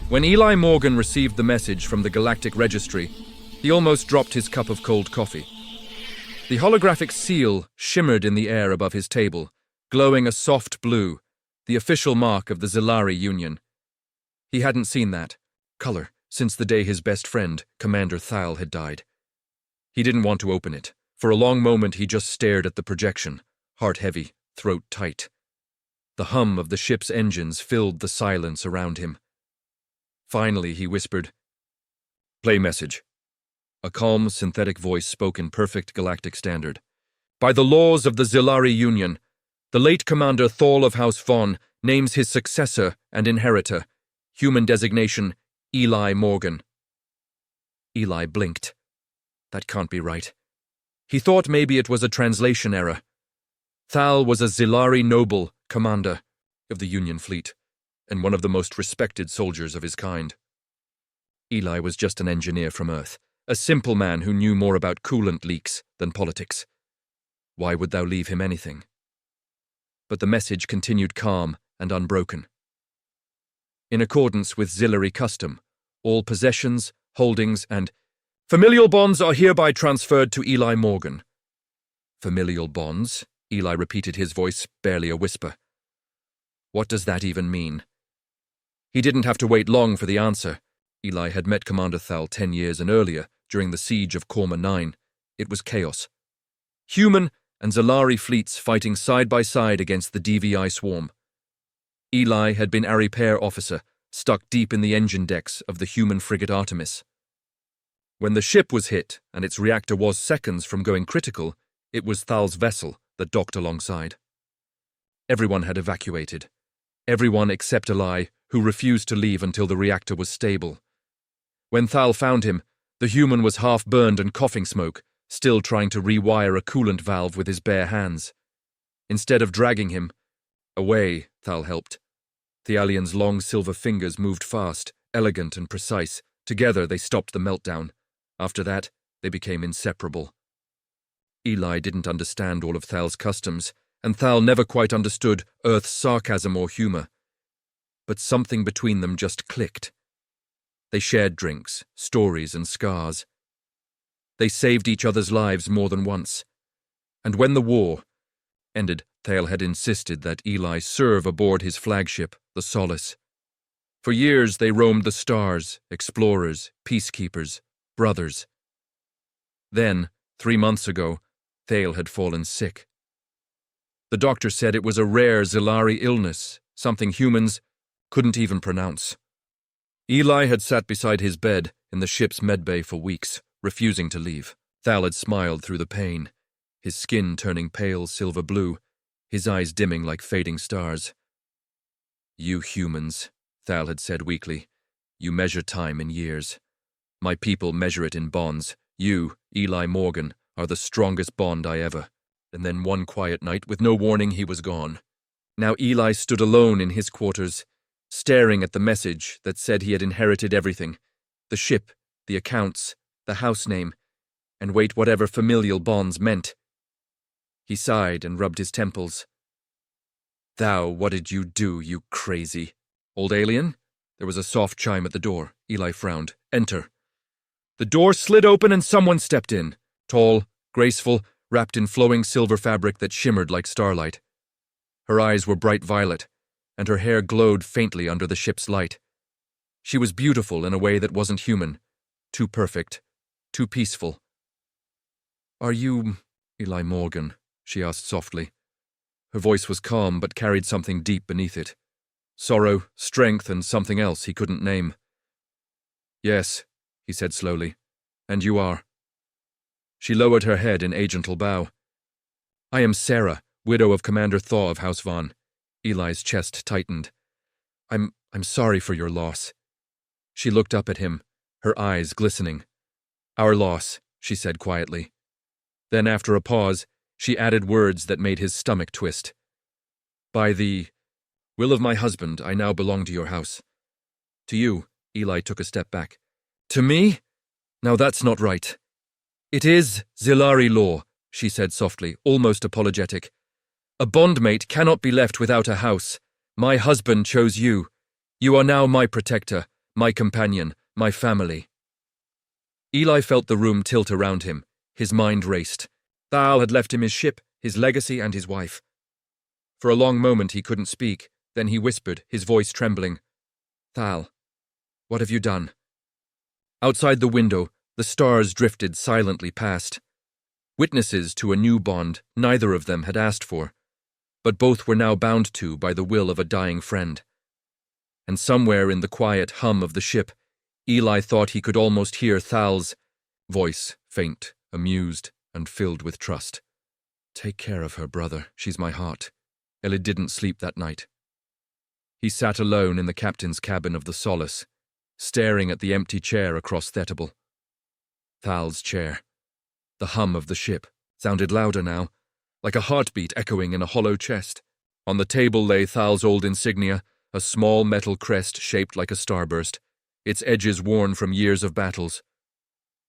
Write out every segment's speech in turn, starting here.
When Eli Morgan received the message from the Galactic Registry, he almost dropped his cup of cold coffee. The holographic seal shimmered in the air above his table, glowing a soft blue, the official mark of the Zilari Union. He hadn't seen that color since the day his best friend, Commander Thal, had died. He didn't want to open it. For a long moment he just stared at the projection, heart heavy, throat tight. The hum of the ship's engines filled the silence around him. Finally he whispered, "Play message." A calm, synthetic voice spoke in perfect galactic standard. "By the laws of the Zilari Union, the late Commander Thal of House Vaughn names his successor and inheritor, human designation Eli Morgan." Eli blinked. That can't be right. He thought maybe it was a translation error. Thal was a Zilari noble commander of the Union fleet, and one of the most respected soldiers of his kind. Eli was just an engineer from Earth, a simple man who knew more about coolant leaks than politics. Why would thou leave him anything? But the message continued calm and unbroken. In accordance with Zilari custom, all possessions, holdings, and familial bonds are hereby transferred to Eli Morgan. Familial bonds? Eli repeated, his voice barely a whisper. What does that even mean? He didn't have to wait long for the answer. Eli had met Commander Thal 10 years and earlier, during the siege of Korma 9. It was chaos. Human and Zilari fleets fighting side by side against the DVI swarm. Eli had been a repair officer, stuck deep in the engine decks of the human frigate Artemis. When the ship was hit and its reactor was seconds from going critical, it was Thal's vessel that docked alongside. Everyone had evacuated. Everyone except Eli, who refused to leave until the reactor was stable. When Thal found him, the human was half burned and coughing smoke, still trying to rewire a coolant valve with his bare hands. Instead of dragging him away, Thal helped. The alien's long silver fingers moved fast, elegant and precise. Together they stopped the meltdown. After that, they became inseparable. Eli didn't understand all of Thal's customs, and Thal never quite understood Earth's sarcasm or humor. But something between them just clicked. They shared drinks, stories, and scars. They saved each other's lives more than once. And when the war ended, Thal had insisted that Eli serve aboard his flagship, the Solace. For years they roamed the stars, explorers, peacekeepers, brothers. Then, 3 months ago, Thal had fallen sick. The doctor said it was a rare Zilari illness, something humans couldn't even pronounce. Eli had sat beside his bed in the ship's medbay for weeks, refusing to leave. Thal had smiled through the pain, his skin turning pale silver blue, his eyes dimming like fading stars. "You humans," Thal had said weakly, "you measure time in years. My people measure it in bonds. You, Eli Morgan, are the strongest bond I ever." And then one quiet night, with no warning, he was gone. Now Eli stood alone in his quarters, staring at the message that said he had inherited everything. The ship, the accounts, the house name, and wait, whatever familial bonds meant. He sighed and rubbed his temples. "Thou, what did you do, you crazy old alien?" There was a soft chime at the door. Eli frowned. "Enter." The door slid open and someone stepped in. Tall, graceful, wrapped in flowing silver fabric that shimmered like starlight. Her eyes were bright violet, and her hair glowed faintly under the ship's light. She was beautiful in a way that wasn't human, too perfect, too peaceful. "Are you Eli Morgan?" she asked softly. Her voice was calm but carried something deep beneath it. Sorrow, strength, and something else he couldn't name. "Yes," he said slowly. "And you are?" She lowered her head in a gentle bow. "I am Sarah, widow of Commander Thaw of House Vaughn." Eli's chest tightened. I'm sorry for your loss." She looked up at him, her eyes glistening. "Our loss," she said quietly. Then, after a pause, she added words that made his stomach twist. "By the will of my husband, I now belong to your house." "To you," Eli took a step back. "To me? Now that's not right." "It is Zilari law," she said softly, almost apologetic. "A bondmate cannot be left without a house. My husband chose you. You are now my protector, my companion, my family. Eli felt the room tilt around him. His mind raced. Thal had left him his ship, his legacy, and his wife. For a long moment he couldn't speak. Then he whispered, his voice trembling. Thal, what have you done? Outside the window, the stars drifted silently past. Witnesses to a new bond neither of them had asked for, but both were now bound to by the will of a dying friend. And somewhere in the quiet hum of the ship, Eli thought he could almost hear Thal's voice, faint, amused, and filled with trust. Take care of her, brother. She's my heart. Ellie didn't sleep that night. He sat alone in the captain's cabin of the Solace, staring at the empty chair across Thetable. Thal's chair. The hum of the ship sounded louder now, like a heartbeat echoing in a hollow chest. On the table lay Thal's old insignia, a small metal crest shaped like a starburst, its edges worn from years of battles.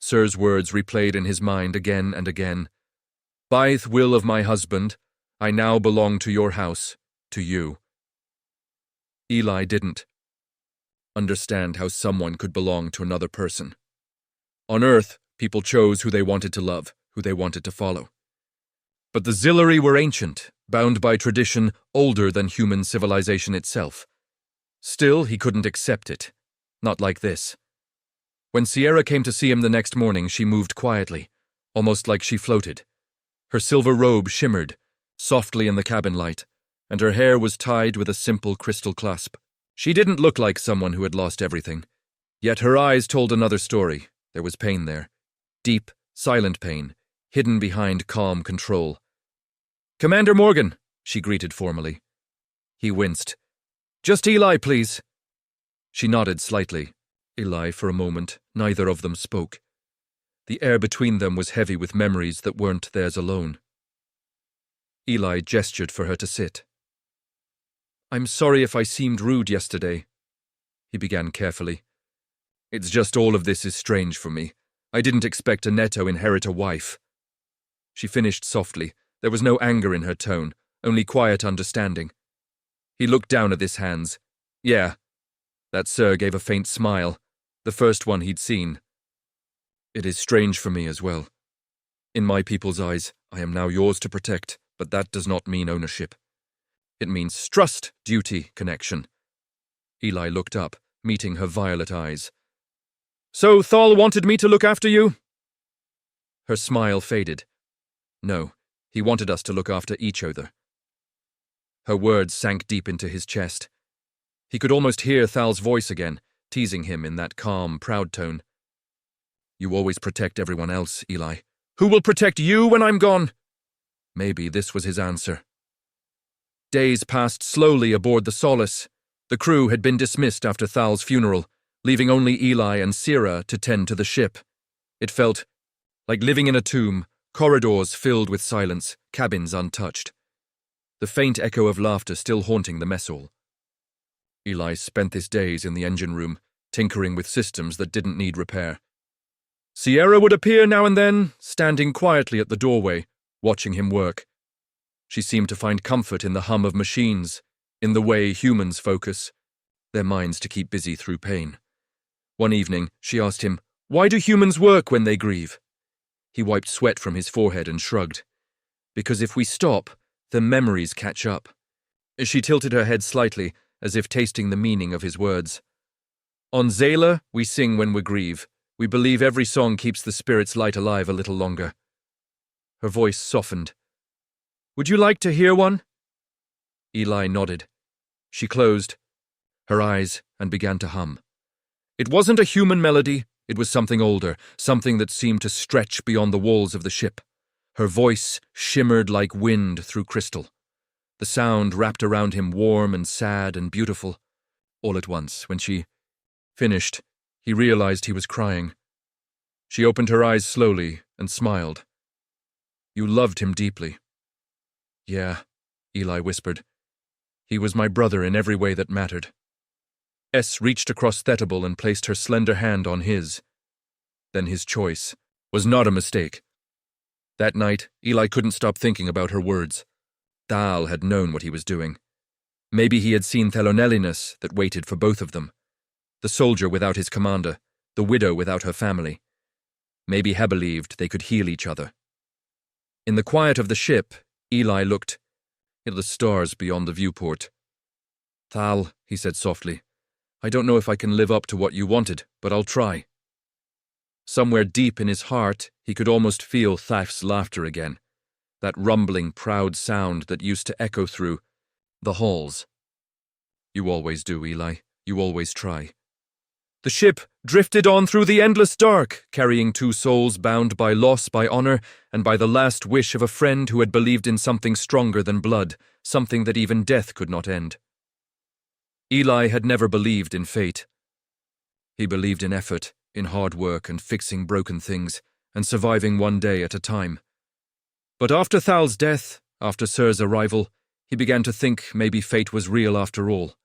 Sir's words replayed in his mind again and again. By the will of my husband, I now belong to your house, to you. Eli didn't understand how someone could belong to another person. On Earth, people chose who they wanted to love, who they wanted to follow. But the Zillari were ancient, bound by tradition older than human civilization itself. Still, he couldn't accept it. Not like this. When Sierra came to see him the next morning, she moved quietly, almost like she floated. Her silver robe shimmered softly in the cabin light, and her hair was tied with a simple crystal clasp. She didn't look like someone who had lost everything. Yet her eyes told another story. There was pain there. Deep, silent pain, hidden behind calm control. Commander Morgan, she greeted formally. He winced. Just Eli, please. She nodded slightly. Eli, for a moment, neither of them spoke. The air between them was heavy with memories that weren't theirs alone. Eli gestured for her to sit. I'm sorry if I seemed rude yesterday, he began carefully. It's just all of this is strange for me. I didn't expect a Netto inherit a wife. She finished softly. There was no anger in her tone, only quiet understanding. He looked down at his hands. Yeah. That Sir gave a faint smile, the first one he'd seen. It is strange for me as well. In my people's eyes, I am now yours to protect, but that does not mean ownership. It means trust, duty, connection. Eli looked up, meeting her violet eyes. So Thal wanted me to look after you? Her smile faded. No, he wanted us to look after each other. Her words sank deep into his chest. He could almost hear Thal's voice again, teasing him in that calm, proud tone. You always protect everyone else, Eli. Who will protect you when I'm gone? Maybe this was his answer. Days passed slowly aboard the Solace. The crew had been dismissed after Thal's funeral, leaving only Eli and Sierra to tend to the ship. It felt like living in a tomb, corridors filled with silence, cabins untouched. The faint echo of laughter still haunting the mess hall. Eli spent his days in the engine room, tinkering with systems that didn't need repair. Sierra would appear now and then, standing quietly at the doorway, watching him work. She seemed to find comfort in the hum of machines, in the way humans focus, their minds to keep busy through pain. One evening, she asked him, "Why do humans work when they grieve?" He wiped sweat from his forehead and shrugged. Because if we stop, the memories catch up. She tilted her head slightly, as if tasting the meaning of his words. On Zayla, we sing when we grieve. We believe every song keeps the spirit's light alive a little longer. Her voice softened. Would you like to hear one? Eli nodded. She closed her eyes and began to hum. It wasn't a human melody, it was something older, something that seemed to stretch beyond the walls of the ship. Her voice shimmered like wind through crystal. The sound wrapped around him warm and sad and beautiful. All at once, when she finished, he realized he was crying. She opened her eyes slowly and smiled. You loved him deeply. Yeah, Eli whispered. He was my brother in every way that mattered. S reached across Thetable and placed her slender hand on his. Then his choice was not a mistake. That night, Eli couldn't stop thinking about her words. Thal had known what he was doing. Maybe he had seen Thelonelliness that waited for both of them. the soldier without his commander, the widow without her family. Maybe He believed they could heal each other. In the quiet of the ship, Eli looked at the stars beyond the viewport. "Thal," he said softly, "I don't know if I can live up to what you wanted, but I'll try." Somewhere deep in his heart, he could almost feel Thaf's laughter again, that rumbling, proud sound that used to echo through the halls. "You always do, Eli. You always try." The ship drifted on through the endless dark, carrying two souls bound by loss, by honor, and by the last wish of a friend who had believed in something stronger than blood, something that even death could not end. Eli had never believed in fate. He believed in effort, in hard work and fixing broken things, and surviving one day at a time. But after Thal's death, after Sir's arrival, he began to think maybe fate was real after all.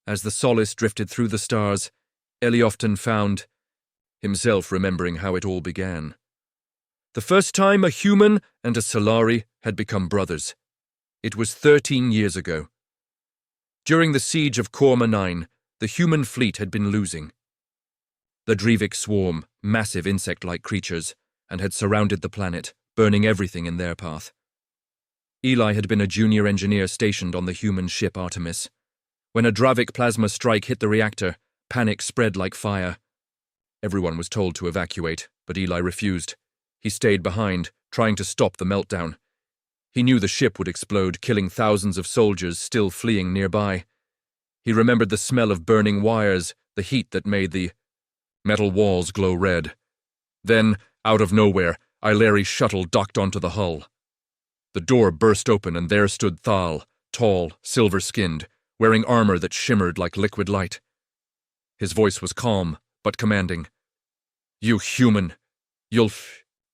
As the solace drifted through the stars, Eli often found himself remembering how it all began. The first time a human and a Solari had become brothers. It was 13 years ago. During the siege of Korma 9, the human fleet had been losing. The Drevik swarm, massive insect-like creatures, and had surrounded the planet, burning everything in their path. Eli had been a junior engineer stationed on the human ship Artemis. When a Dravik plasma strike hit the reactor, panic spread like fire. Everyone was told to evacuate, but Eli refused. He stayed behind, trying to stop the meltdown. He knew the ship would explode, killing thousands of soldiers still fleeing nearby. He remembered the smell of burning wires, the heat that made the metal walls glow red. Then, out of nowhere, Ilari's shuttle docked onto the hull. The door burst open and there stood Thal, tall, silver-skinned, wearing armor that shimmered like liquid light. His voice was calm, but commanding. "You human! You'll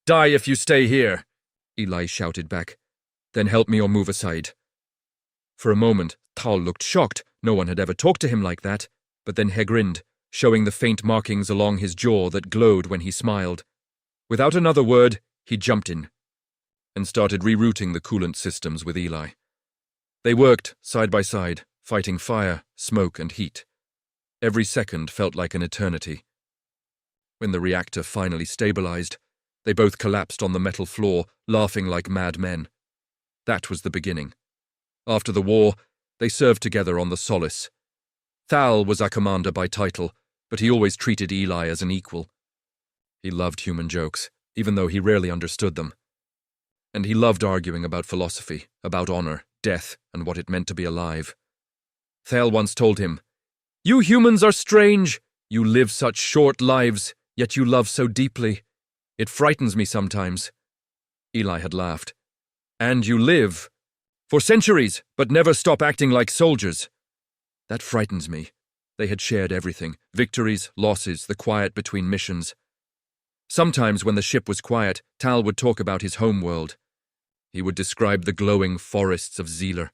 die if you stay here!" Eli shouted back. "Then help me or move aside." For a moment, Thal looked shocked. No one had ever talked to him like that. But then he grinned, showing the faint markings along his jaw that glowed when he smiled. Without another word, he jumped in and started rerouting the coolant systems with Eli. They worked side by side, fighting fire, smoke, and heat. Every second felt like an eternity. When the reactor finally stabilized, they both collapsed on the metal floor, laughing like mad men. That was the beginning. After the war, they served together on the Solace. Thal was a commander by title, but he always treated Eli as an equal. He loved human jokes, even though he rarely understood them. And he loved arguing about philosophy, about honor, death, and what it meant to be alive. Thal once told him, "You humans are strange. You live such short lives, yet you love so deeply. It frightens me sometimes." Eli had laughed. "And you live for centuries, but never stop acting like soldiers." "That frightens me." They had shared everything, victories, losses, the quiet between missions. Sometimes when the ship was quiet, Tal would talk about his homeworld. He would describe the glowing forests of Zealer,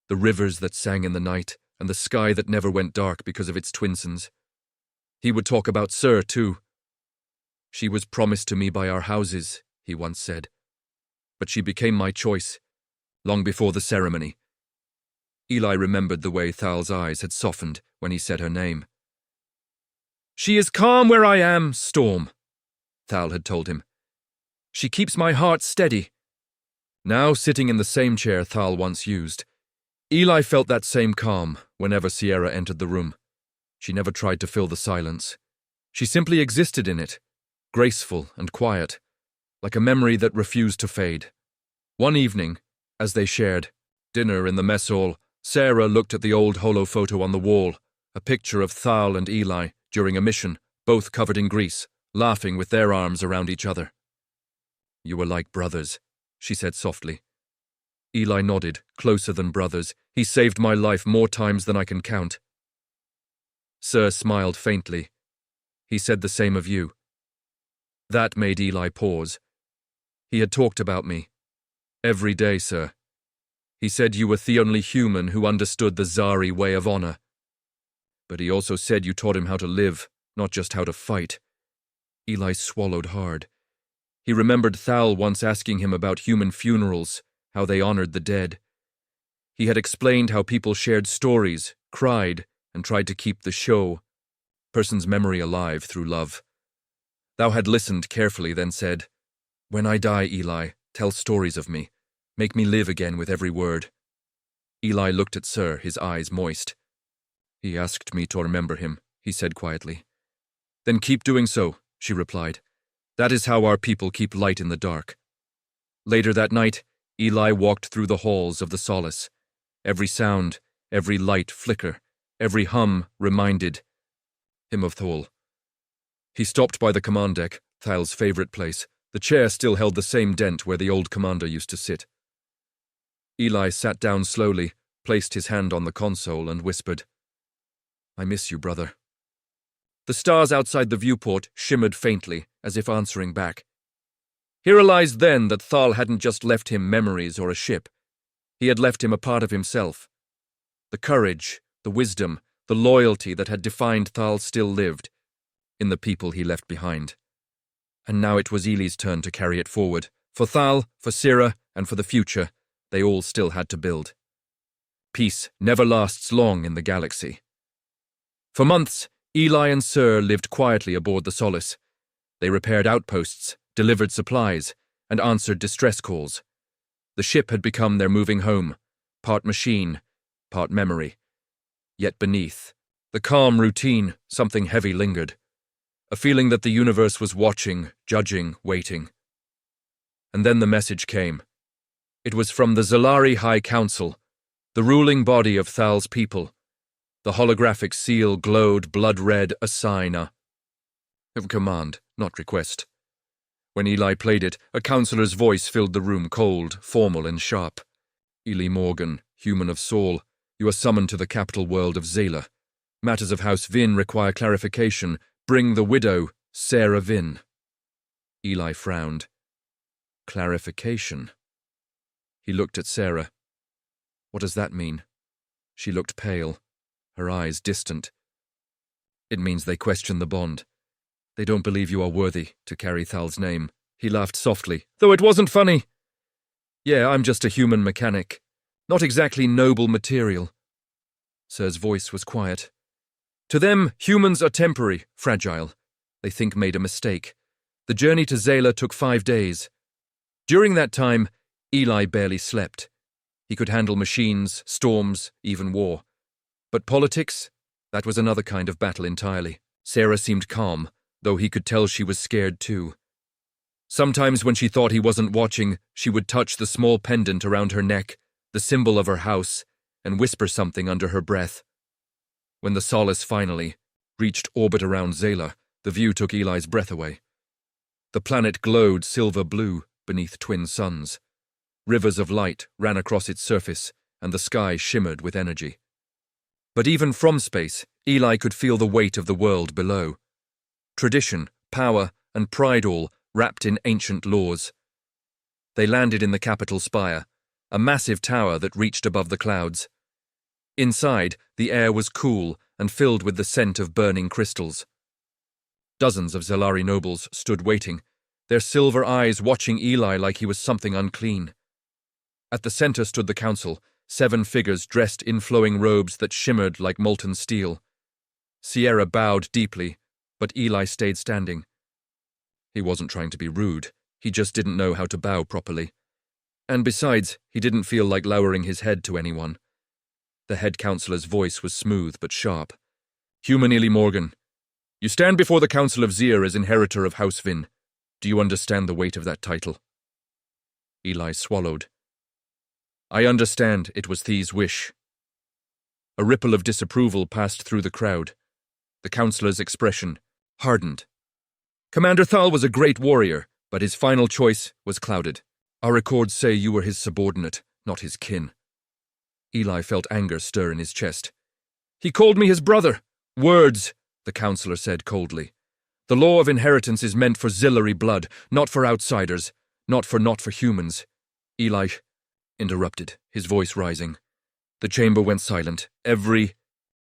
the rivers that sang in the night, and the sky that never went dark because of its twinsons. He would talk about Sir, too. "She was promised to me by our houses," he once said. "But she became my choice, long before the ceremony." Eli remembered the way Thal's eyes had softened when he said her name. "She is calm where I am, Storm," Thal had told him. "She keeps my heart steady." Now sitting in the same chair Thal once used, Eli felt that same calm whenever Sierra entered the room. She never tried to fill the silence. She simply existed in it, graceful and quiet, like a memory that refused to fade. One evening, as they shared dinner in the mess hall, Sarah looked at the old holo photo on the wall, a picture of Thal and Eli during a mission, both covered in grease, laughing with their arms around each other. "You were like brothers," she said softly. Eli nodded, "Closer than brothers. He saved my life more times than I can count." Sir smiled faintly. "He said the same of you." That made Eli pause. "He had talked about me. Every day, sir. He said you were the only human who understood the Zari way of honor. But he also said you taught him how to live, not just how to fight." Eli swallowed hard. He remembered Thal once asking him about human funerals, how they honored the dead. He had explained how people shared stories, cried, and tried to keep the show. person's memory alive through love. Thou had listened carefully, then said, "When I die, Eli, tell stories of me. Make me live again with every word." Eli looked at Sir, his eyes moist. "He asked me to remember him," he said quietly. "Then keep doing so," she replied. "That is how our people keep light in the dark." Later that night, Eli walked through the halls of the solace. Every sound, every light flicker, every hum reminded him of Thal. He stopped by the command deck, Thal's favorite place. The chair still held the same dent where the old commander used to sit. Eli sat down slowly, placed his hand on the console, and whispered, "I miss you, brother." The stars outside the viewport shimmered faintly, as if answering back. He realized then that Thal hadn't just left him memories or a ship. He had left him a part of himself. The courage, the wisdom, the loyalty that had defined Thal still lived in the people he left behind. And now it was Eli's turn to carry it forward. For Thal, for Sira, and for the future, they all still had to build. Peace never lasts long in the galaxy. For months, Eli and Sir lived quietly aboard the Solace. They repaired outposts, delivered supplies, and answered distress calls. The ship had become their moving home, part machine, part memory. Yet beneath, the calm routine, something heavy lingered. A feeling that the universe was watching, judging, waiting. And then the message came. It was from the Zalari High Council, the ruling body of Thal's people. The holographic seal glowed blood-red, a sign of command, not request. When Eli played it, a counselor's voice filled the room, cold, formal, and sharp. "Eli Morgan, human of Saul, you are summoned to the capital world of Zayla. Matters of House Vin require clarification. Bring the widow, Sarah Vin." Eli frowned. Clarification. He looked at Sarah. What does that mean? She looked pale, her eyes distant. It means they question the bond. They don't believe you are worthy to carry Thal's name. He laughed softly, though it wasn't funny. "Yeah, I'm just a human mechanic. Not exactly noble material." Sir's voice was quiet. "To them, humans are temporary, fragile. They think made a mistake. The journey to Zayla took 5 days. During that time, Eli barely slept. He could handle machines, storms, even war. But politics? That was another kind of battle entirely. Sarah seemed calm, though he could tell she was scared too. Sometimes when she thought he wasn't watching, she would touch the small pendant around her neck, the symbol of her house, and whisper something under her breath. When the Solace finally reached orbit around Zayla, the view took Eli's breath away. The planet glowed silver-blue beneath twin suns. Rivers of light ran across its surface, and the sky shimmered with energy. But even from space, Eli could feel the weight of the world below. Tradition, power, and pride all wrapped in ancient laws. They landed in the capital spire, a massive tower that reached above the clouds. Inside, the air was cool and filled with the scent of burning crystals. Dozens of Zalari nobles stood waiting, their silver eyes watching Eli like he was something unclean. At the center stood the council, 7 figures dressed in flowing robes that shimmered like molten steel. Sierra bowed deeply, but Eli stayed standing. He wasn't trying to be rude, he just didn't know how to bow properly. And besides, he didn't feel like lowering his head to anyone. The head counselor's voice was smooth but sharp. "Human Eli Morgan, you stand before the Council of Zir as inheritor of House Vin. Do you understand the weight of that title?" Eli swallowed. "I understand it was Thee's wish." A ripple of disapproval passed through the crowd. The counselor's expression hardened. "Commander Thal was a great warrior, but his final choice was clouded. Our records say you were his subordinate, not his kin." Eli felt anger stir in his chest. "He called me his brother." "Words," the counselor said coldly. "The law of inheritance is meant for Zillary blood, not for outsiders, not for humans." Eli interrupted, his voice rising. The chamber went silent, every